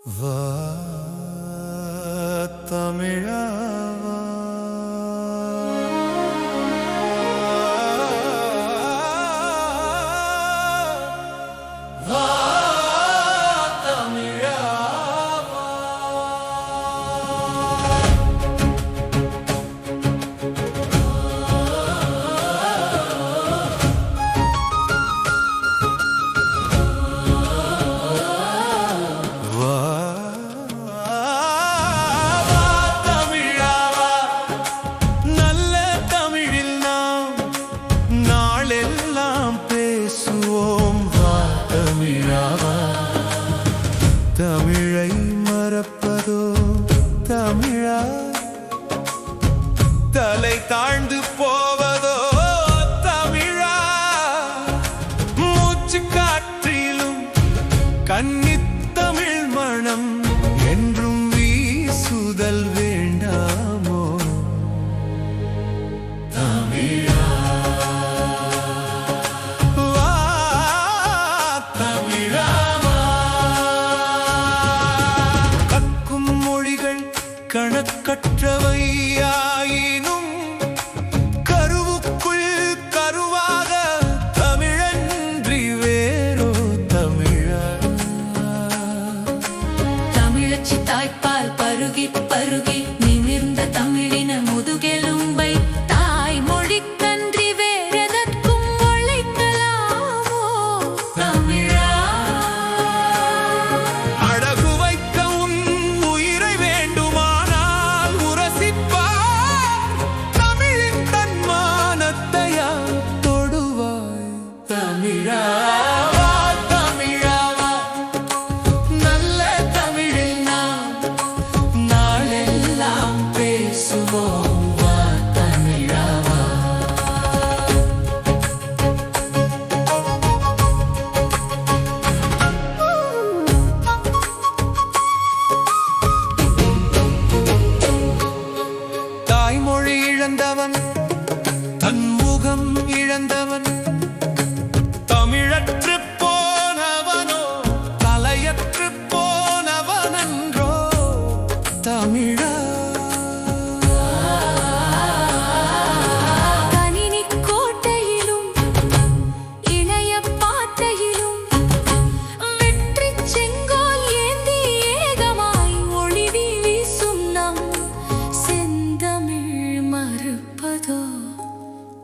வா தமிழா தமிழை மறப்பதோ தமிழா தலை தாழ்ந்து போவதோ தமிழா மூச்சு காற்றிலும் கன்னித்தமிழ் மணம் என்றும் வீசுதல் வேண்டாமோ தமிழா கணக்கற்றவையாயினும் கருவுக்குள் கருவாக தமிழன்றி வேறோ தமிழா தமிழச்சி தாய்ப்பால் பருகி பருகி நிமிர்ந்த தமிழின முதுகெலும்பை தாய்மொழிக்கன்றி வேறெதற்கும் உழைக்கலாமோ தமிழா அழகு வைக்க உன் உயிரை வேண்டுமா தாய்மொழி இழந்தவன் தன் முகம் இழந்தவன் தமிழற்று போனவனோ தலையற்று போனவனன்றோ தமிழா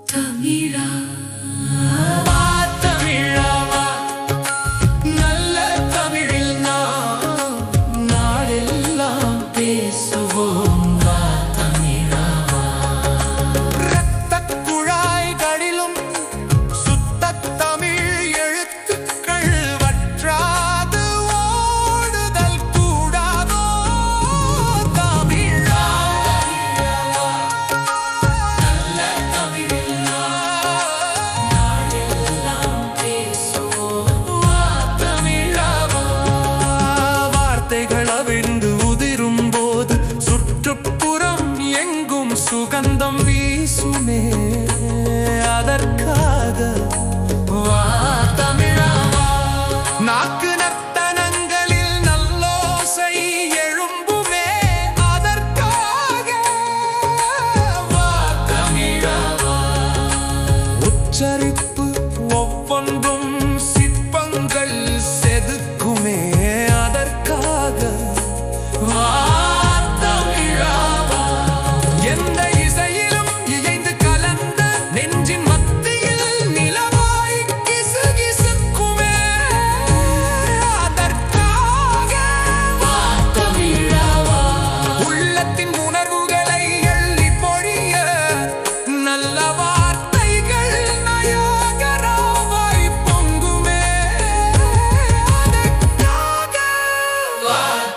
தமிழா தமிழாவா நல்ல தமிழில் நாம் நாடெல்லாம் பேசுவோம் தமிழாவா இரத்தக் குழாய்களிலும் சுத்தத் தமிழ் எழுத்துக்கள் வற்றாது ஓடுதல் கூடாதோ தமிழா நல்ல தமிழில் சுகந்தம் வீசுமே அதற்காக வா தமிழா நாக்கு நர்த்தனங்களில் நல்லோசை எழும்புமே அதற்காக வா தமிழா உச்சரிப்பு ஒவ்வொன்றும் சிற்பங்கள் செதுக்குமே அதற்காக வா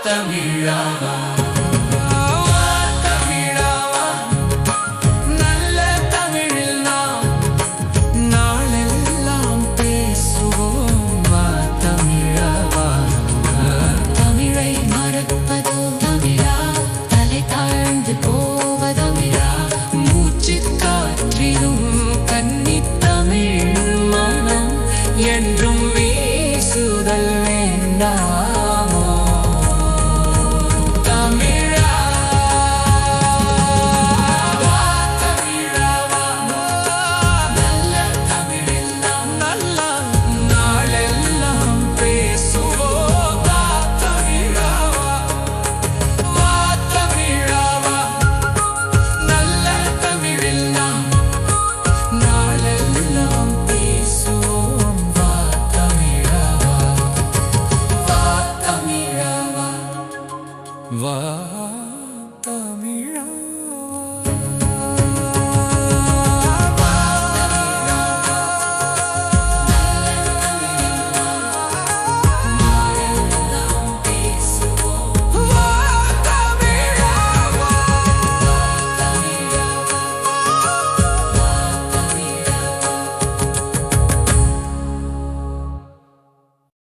தமிழா